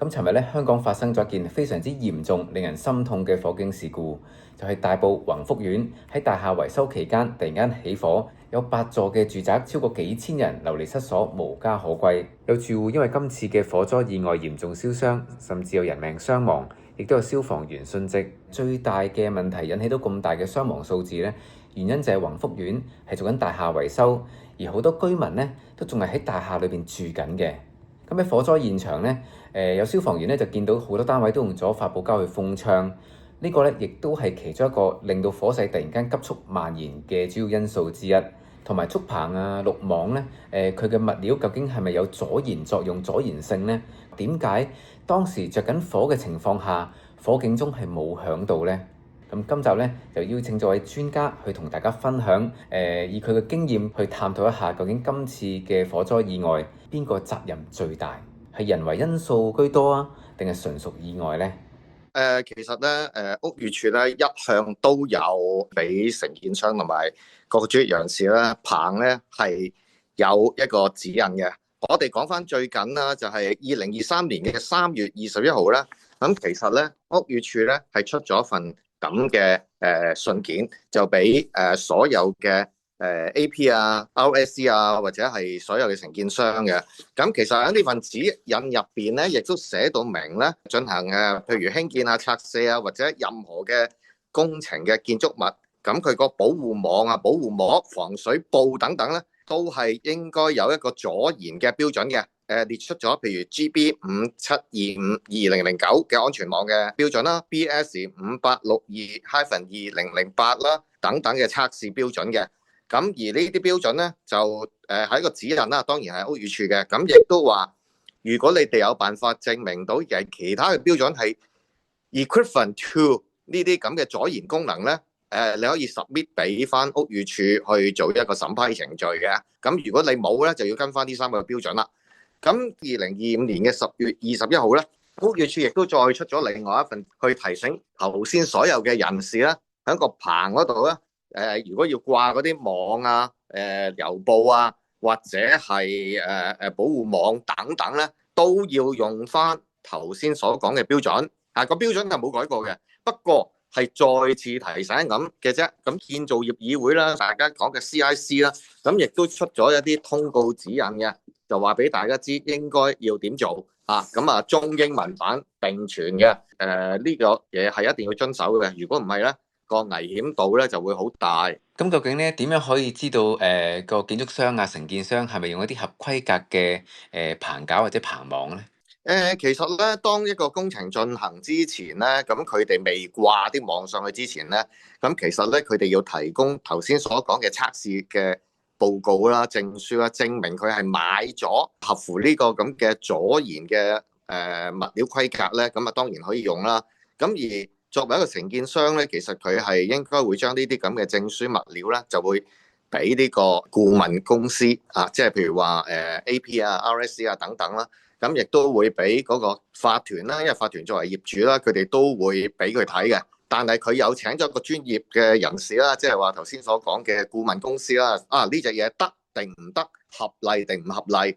咁尋日咧，香港發生咗一件非常之嚴重、令人心痛嘅火警事故，就係大埔宏福苑喺大廈維修期間突然間起火，有8座嘅住宅，超過幾千人流離失所，無家可歸。有住戶因為今次嘅火災意外嚴重燒傷，甚至有人命傷亡，亦都有消防員殉職。最大嘅問題引起到咁大嘅傷亡數字呢，原因就係宏福苑係做緊大廈維修，而好多居民呢都仲係喺大廈裏邊住緊嘅。咁喺火災現場呢，有消防員呢就見到好多單位都用咗發泡膠去封窗，呢個呢亦都係其中一個令到火勢突然間急速蔓延嘅主要因素之一。同埋竹棚啊、綠網呢，佢嘅物料究竟係咪有阻燃作用、阻燃性呢？點解當時着緊火嘅情況下，火警鐘係冇響到呢？咁今集呢，就邀請咗位專家去同大家分享，以佢嘅經驗去探討一下，究竟今次嘅火災意外邊個責任最大？係人為因素居多啊，定係純屬意外呢？其實咧，屋宇署咧一向都有俾承建商同埋各個專業人士咧，棚咧係有一個指引嘅。我哋講翻最緊啦，就係2023年嘅3月21號咧。咁其實咧，屋宇署咧係出咗份咁嘅信件，就俾所有嘅AP 啊、RSC 啊，或者係所有嘅承建商嘅。咁其實喺呢份指引入邊咧，亦都寫到明咧，進行譬如興建啊、拆卸啊，或者任何嘅工程嘅建築物，咁佢個保護網啊、保護膜、防水布等等咧，都係應該有一個阻燃嘅標準嘅。列出咗譬如 GB5725-2009嘅安全網嘅標準啦，BS5862-2008啦等等嘅測試標準嘅。咁而呢啲標準咧，就係一個指引啦，當然係屋宇署嘅。咁亦都話，如果你哋有辦法證明到其他嘅標準係 equivalent to 呢啲咁嘅阻燃功能咧，你可以 submit 俾翻屋宇署去做一個審批程序嘅。咁如果你冇咧，就要跟翻呢3個標準啦。咁2025年嘅10月21號咧，屋宇署亦都再出咗另外一份去提醒頭先所有嘅人士咧，喺個棚嗰度咧。如果要掛嗰啲網啊、油布啊，或者係保護網等等咧，都要用翻頭先所講嘅標準。個標準就冇改過嘅，不過係再次提醒咁嘅啫。咁建造業議會啦，大家講嘅 CIC 啦，咁亦都出咗一啲通告指引嘅，就話俾大家知應該要點做。咁中英文版並存嘅，呢個嘢係一定要遵守嘅。如果唔係咧，個危險度咧就會好大。咁究竟咧點樣可以知道個建築商啊、承建商係咪用一啲合規格嘅棚架或者棚網咧？其實咧，當一個工程進行之前咧，咁佢哋未掛啲網上去之前咧，咁其實咧佢哋要提供頭先所講嘅測試嘅報告啦、證書啦，證明佢係買咗合乎呢個咁嘅阻燃嘅物料規格咧，咁當然可以用啦。咁而作為一個承建商咧，其實佢係應該會將呢啲咁嘅證書物料咧，就會俾呢個顧問公司即係譬如話AP 啊、RSC 啊等等啦，咁亦都會俾嗰個法團啦，因為法團作為業主啦，佢哋都會俾佢睇嘅。但係佢有請咗一個專業嘅人士啦，即係話頭先所講嘅顧問公司啦，呢隻嘢得定唔得，合例定唔合例？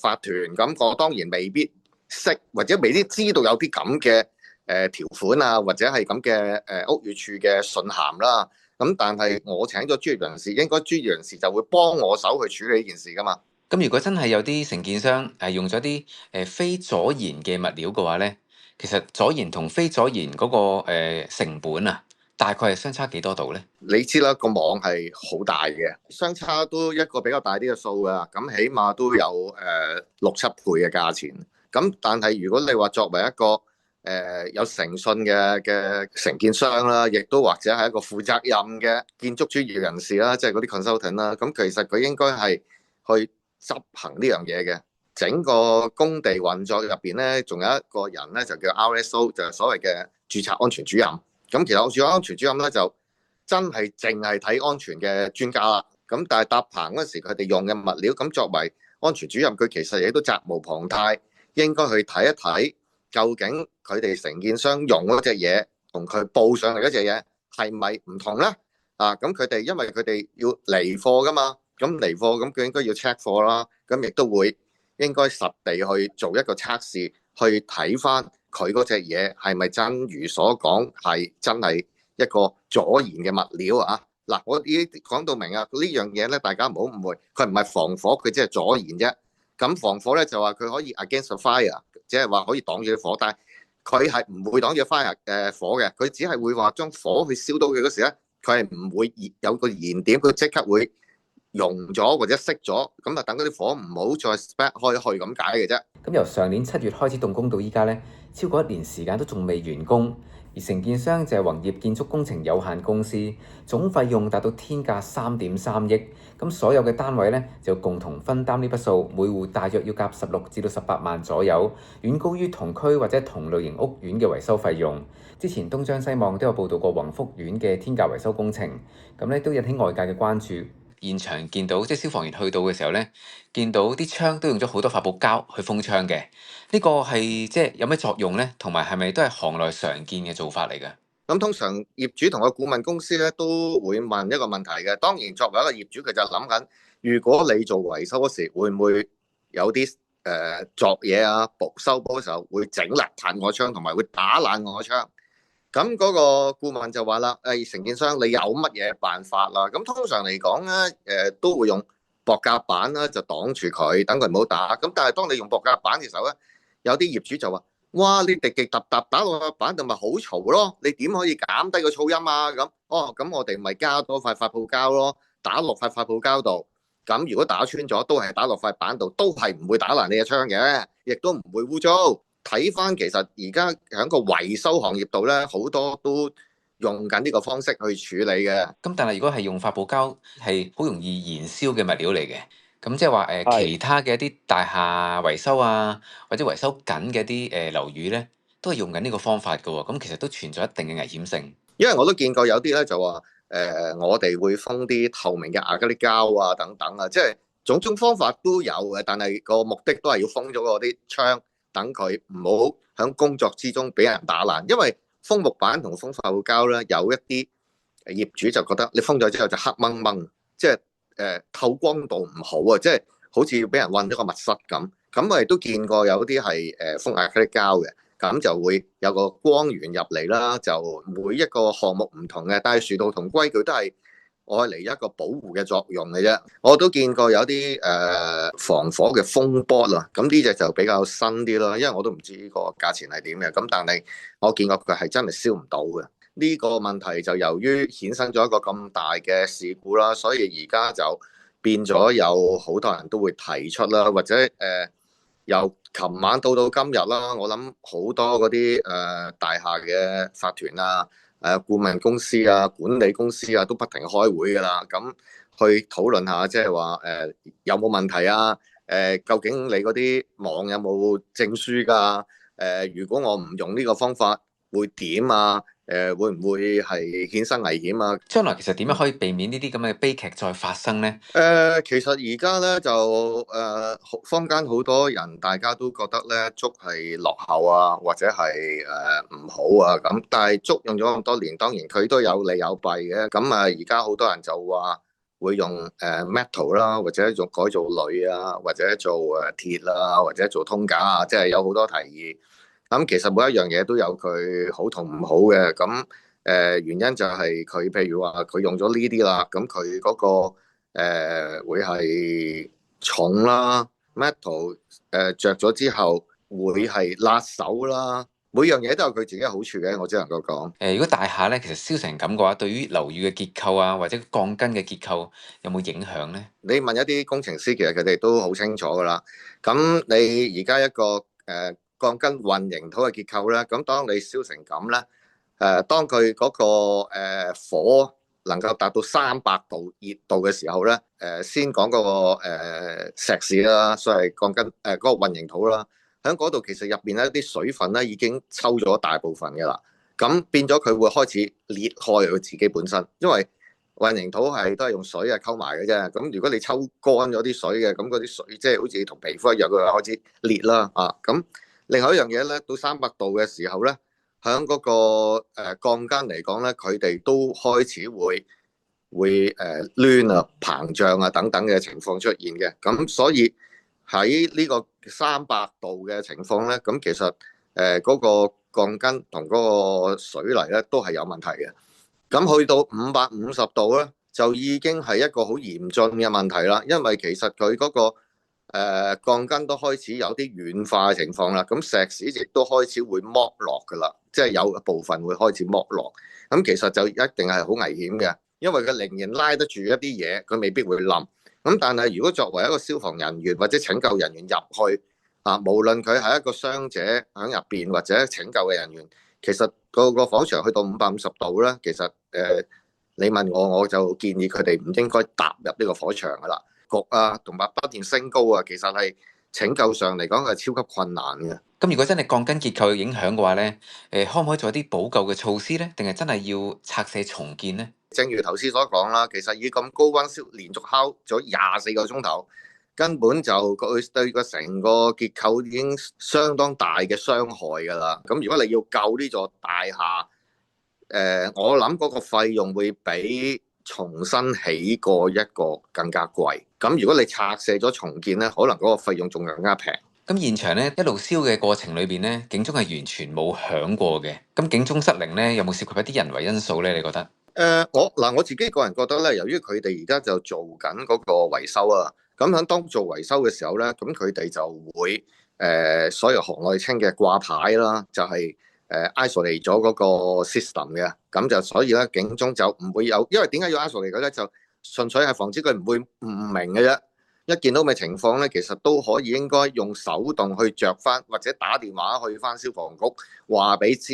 法團咁我當然未必識，或者未必知道有啲咁嘅條款啊，或者係咁嘅屋宇署嘅信函啦。咁但係我請咗專業人士，應該專業人士就會幫我手去處理呢件事噶嘛。咁如果真係有啲承建商用咗啲非阻燃嘅物料嘅話咧，其實阻燃同非阻燃嗰個成本啊，大概係相差幾多度咧？你知啦，個網係好大嘅，相差都一個比較大啲嘅數噶，咁起碼都有6-7倍嘅價錢。咁但係如果你話作為一個有誠信嘅承建商啦，亦都或者係一個負責任嘅建築專業人士啦，即係嗰啲 consultant 啦，咁其實佢應該係去執行呢樣嘢嘅。整個工地運作入邊咧，仲有一個人咧就叫 RSO，就係所謂嘅註冊安全主任。咁其實我註冊安全主任咧就真係淨係睇安全嘅專家啦。咁但係搭棚嗰時佢哋用嘅物料，咁作為安全主任，佢其實亦都責無旁貸，應該去睇一睇究竟佢哋承建商用嗰隻嘢同佢報上嚟嗰隻嘢係咪唔同咧？咁佢哋因為佢哋要離貨噶嘛，咁離貨咁佢應該要 check 貨啦，咁亦都會應該實地去做一個測試，去睇翻佢嗰隻嘢係咪真如所講係真係一個阻燃嘅物料啊？嗱，我已經講到明啊，呢樣嘢咧，大家唔好誤會，佢唔係防火，佢只係阻燃啫。咁防火咧就話佢可以 against the fire，即係話可以擋住火，但係佢係唔會擋住 fire 火嘅，佢只係會話將火去燒到佢嗰時咧，佢係唔會有個燃點，佢即刻會溶咗或者熄咗，咁啊等嗰啲火唔好再 spread 開去咁解嘅啫。咁由上年7月開始動工到依家咧，超過1年時間都仲未完工。而承建商就係宏業建築工程有限公司，總費用達到天價3.3億。咁所有嘅單位咧就共同分擔呢筆數，每戶大約要夾16至到18萬左右，遠高於同區或者同類型屋苑嘅維修費用。之前東張西望都有報導過宏福苑嘅天價維修工程，咁咧都引起外界嘅關注。現場見到即係消防員去到嘅時候咧，見到啲窗都用咗好多發泡膠去封窗嘅，呢個係即係有咩作用咧？同埋係咪都係行內常見嘅做法嚟嘅？咁通常業主同個顧問公司咧都會問一個問題嘅。當然作為一個業主，佢就諗緊，如果你做維修嗰時，會唔會有啲作嘢啊、修補嘅時候會整爛我窗，同埋會打爛我窗？咁嗰個顧問就話啦，承建商你有乜嘢辦法啦？咁通常嚟講咧，都會用薄夾板啦，就擋住佢，等佢唔好打。咁但係當你用薄夾板嘅時候咧，有啲業主就話：哇！你滴滴答答打落個板度咪好嘈咯？你點可以減低個噪音啊？咁咁我哋咪加多塊發泡膠咯，打落塊發泡膠度。咁如果打穿咗，都係打落塊板度，都係唔會打爛你嘅窗嘅，亦都唔會污糟。睇翻其實而家喺個維修行業度咧，好多都用緊呢個方式去處理嘅。咁但係如果係用發泡膠，係好容易燃燒嘅物料嚟嘅。咁即係話其他嘅一啲大廈維修啊，或者維修緊嘅一啲樓宇咧，都係用緊呢個方法嘅喎。咁其實都存在一定嘅危險性。因為我都見過有啲咧就話我哋會封啲透明嘅亞克力膠啊等等啊，即係種種方法都有嘅，但係個目的都係要封咗嗰啲窗。等佢唔好喺工作之中俾人打爛，因為封木板同封發泡膠咧，有一啲業主就覺得你封咗之後就黑掹掹，即係透光度唔好啊，即係好似要俾人韞咗個密室咁。咁我哋都見過有啲係封亞克力膠嘅，咁就會有個光源入嚟啦。就每一個項目唔同嘅，但係樹道同規矩都係愛嚟一個保護嘅作用嘅啫。我都見過有啲防火嘅風波啦，咁呢隻就比較新啲咯，因為我都唔知個價錢係點嘅。咁但係我見過佢係真係燒唔到嘅。呢個問題就由於衍生咗一個咁大嘅事故啦，所以而家就變咗有好多人都會提出啦，或者由琴晚到今日啦，我諗好多嗰啲大廈嘅法團啊、顧問公司啊、管理公司啊，都不停開會噶啦，咁去討論下，即係話有冇問題啊？究竟你嗰啲網有冇證書㗎？如果我唔用呢個方法，會點啊？會唔會係衍生危險啊？將來其實點樣可以避免呢啲咁嘅悲劇再發生呢？其實而家咧就坊間好多人，大家都覺得咧竹係落後啊，或者係唔好啊咁。但係竹用咗咁多年，當然佢都有利有弊嘅。咁而家好多人就話會用metal 啦，或者用改做鋁啊，或者做鐵啦，或者做通架啊，即係有好多提議。咁其實每一樣嘢都有佢好同唔好嘅。咁原因就係佢譬如話佢用咗呢啲啦，咁佢嗰個會係重啦，metal 着咗之後會係辣手啦，每樣嘢都有佢自己嘅好處嘅，我只能夠講。如果大廈咧其實燒成咁嘅話，對於樓宇嘅結構啊，或者鋼筋嘅結構有冇影響咧？你問一啲工程師，其實佢哋都好清楚噶啦。咁你而家一個鋼筋混凝土嘅結構咧，咁當你燒成咁咧，當佢嗰個火能夠達到300度熱度嘅時候咧，先講嗰個石屎啦，所謂鋼筋嗰個混凝土啦，喺嗰度其實入邊咧啲水分咧已經抽咗大部分嘅啦，咁變咗佢會開始裂開佢自己本身，因為混凝土係都係用水啊溝埋嘅啫。咁如果你抽乾咗啲水嘅，咁嗰啲水即係好似同皮膚一樣，佢就開始裂啦啊咁。另外一樣嘢咧，到300度嘅時候咧，喺嗰個鋼筋嚟講咧，佢哋都開始會攣啊、膨脹啊等等嘅情況出現嘅。咁所以喺呢個300度嘅情況咧，咁其實嗰個鋼筋同嗰個水泥咧都係有問題嘅。咁去到550度咧，就已經係一個好嚴峻嘅問題啦。因為其實佢嗰個鋼筋都開始有啲軟化嘅情況啦，咁石屎亦都開始會剝落噶啦，即係有部分會開始剝落。咁其實就一定係好危險嘅，因為佢仍然拉得住一啲嘢，佢未必會冧。咁但係如果作為一個消防人員或者拯救人員入去啊，無論佢係一個傷者喺入邊或者拯救嘅人員，其實個火場去到550度咧，其實你問我就建議佢哋唔應該踏入呢個火場噶啦，焗啊同埋不斷升高啊，其實係拯救上嚟講係超級困難嘅。咁如果真係鋼筋結構有影響嘅話咧，可唔可以做一啲補救嘅措施咧？定係真係要拆卸重建咧？正如頭先所講啦，其實以咁高溫燒連續烤咗24個鐘頭，根本就佢對個成個結構已經相當大嘅傷害㗎啦。咁如果你要救呢座大廈，我諗嗰個費用會比重新起過一個更加貴。咁如果你拆卸咗重建咧，可能嗰個費用仲更加平。咁現場咧一路燒嘅過程裏邊咧，警鐘係完全冇響過嘅。咁警鐘失靈咧，有冇涉及一啲人為因素咧？你覺得？我自己個人覺得咧，由於佢哋而家就做緊嗰個維修啊，咁喺當做維修嘅時候咧，咁佢哋就會所有行內稱嘅掛牌啦，就係isolate 咗嗰個 system 嘅，咁就所以咧警鐘就唔會有，因為點解要 isolate 佢咧？就純粹係防止佢唔會唔明嘅啫。一見到咁嘅情況咧，其實都可以應該用手動去着翻，或者打電話去翻消防局話俾知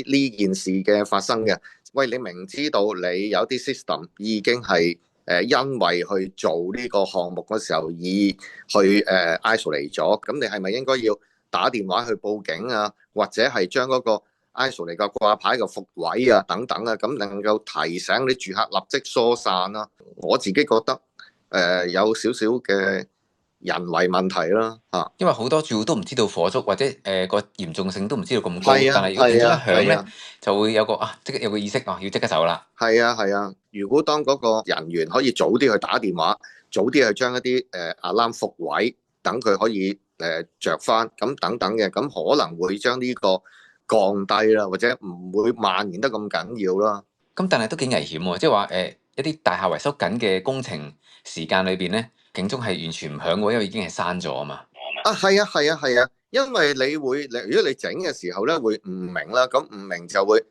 呢件事嘅發生嘅。喂，你明知道你有啲 system 已經係因為去做呢個項目嗰時候而去isolate 咗，咁你係咪應該要打電話去報警啊？或者係將嗰個 isolate 嘅掛牌嘅復位啊等等啊，咁能夠提醒啲住客立即疏散啦。我自己覺得有少少嘅人為問題啦嚇，因為好多住戶都唔知道火燭或者個嚴重性都唔知道咁高，係啊但係如果警鐘一響咧，係啊就會有個即刻有個意識要即刻走啦。係啊，如果當嗰個人員可以早啲去打電話，早啲去將一啲alarm 復位，等佢可以着翻咁等等嘅，咁可能會將呢個降低啦，或者唔會蔓延得咁緊要啦。咁但係都幾危險喎，即係話一啲大廈維修緊嘅工程時間裏邊咧，警鐘係完全唔響喎，因為已經係閂咗啊嘛。係啊，因為你如果你整嘅時候咧會唔明啦，咁唔明就會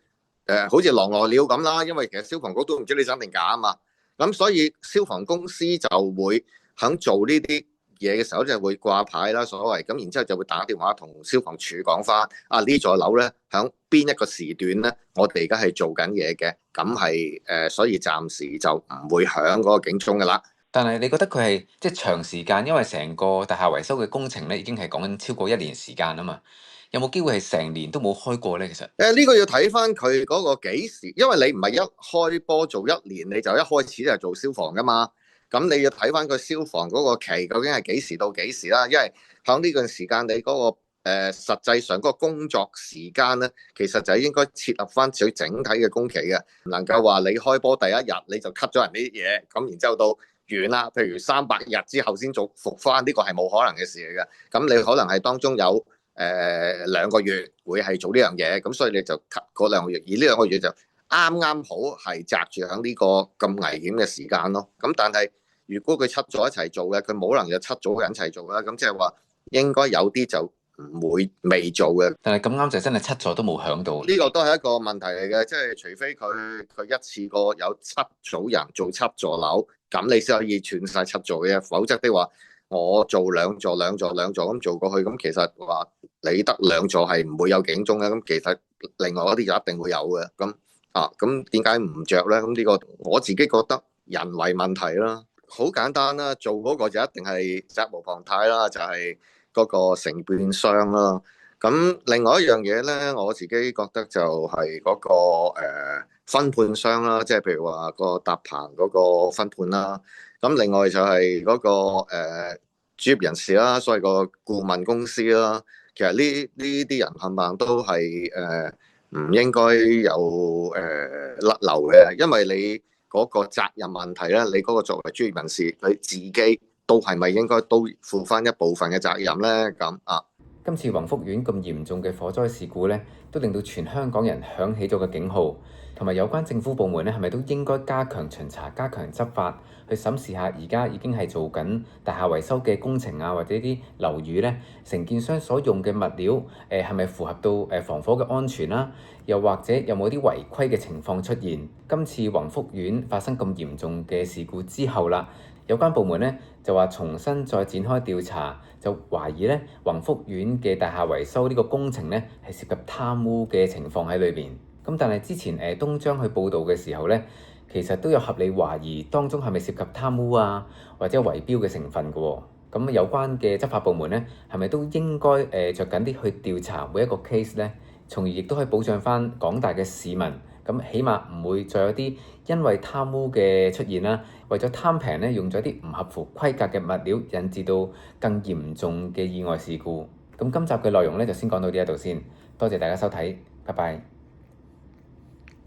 好似狼來了咁啦，因為其實消防局都唔知你真定假啊嘛，咁所以消防公司就會肯做呢啲嘢嘅時候就會掛牌啦，所謂咁，然之後就會打電話同消防處講翻呢座樓咧響邊一個時段咧，我哋而家係做緊嘢嘅，咁係所以暫時就唔會響嗰個警鐘噶啦。但係你覺得佢係即係長時間，因為成個大廈維修嘅工程咧已經係講緊超過1年時間啊嘛，有冇機會係成年都冇開過咧？其實呢個要睇翻佢嗰個幾時，因為你唔係一開波做1年你就一開始就做消防噶嘛。咁你要睇翻個消防嗰個期究竟係幾時到幾時啦？因為喺呢段時間你嗰個實際上嗰個工作時間咧，其實就應該設立翻最整體嘅工期嘅，唔能夠話你開波第一日你就 cut 咗人啲嘢，咁然之後到完啦，譬如300日之後先做復翻，呢個係冇可能嘅事嚟嘅。咁你可能係當中有2個月會係做呢樣嘢，咁所以你就 cut 嗰2個月，而呢2個月就啱啱好係擲住喺呢個咁危險嘅時間咯。咁但係如果佢7咗一齊做嘅，佢冇可能有7組人一齊做啦。咁即係話應該有啲就唔會未做嘅。但係咁啱就真係7座都冇響到。呢個都係一個問題嚟嘅，即係除非佢一次過有7組人做7座樓，咁你先可以串晒7座嘅，否則的話我做2座咁做過去，咁其實話你得2座係唔會有警鐘嘅，咁其實另外嗰啲就一定會有嘅。咁點解唔着咧？咁呢個我自己覺得人為問題啦，好簡單啦，做嗰個就一定係責無旁貸啦，就係嗰個承建商啦。咁另外一樣嘢咧，我自己覺得就係嗰個分判商啦，即係譬如話個搭棚嗰個分判啦。咁另外就係嗰個專業人士啦，所謂個顧問公司啦。其實呢啲人冚唪唥都係唔應該有甩漏嘅，因為你嗰個責任問題咧，你嗰個作為專業人士，你自己都係咪應該都負翻一部分嘅責任呢？咁啊，今次宏福苑咁嚴重嘅火災事故呢，都令到全香港人響起咗個警號，同埋有關政府部門呢，係咪都應該加強巡查、加強執法，去審視下而家已經係做緊大廈維修嘅工程啊，或者啲樓宇呢，承建商所用嘅物料係咪符合到防火嘅安全啦？又或者有冇啲違規嘅情況出現？今次宏福苑發生咁嚴重嘅事故之後啦，有關部門呢就話重新再展開調查，就懷疑呢宏福苑嘅大廈維修呢個工程呢係涉及貪污嘅情況喺裏邊。咁但係之前東張去報導嘅時候呢，其實都有合理懷疑當中係咪涉及貪污啊，或者圍標嘅成分嘅喎。咁有關嘅執法部門呢，係咪都應該着緊啲去調查每一個 case 呢？從而亦都可以保障翻廣大嘅市民，咁起碼唔會再有啲因為貪污嘅出現啦，為咗貪平咧用咗啲唔合乎規格嘅物料，引致到更嚴重嘅意外事故。咁今集嘅內容咧就先講到呢一度先，多謝大家收睇，拜拜。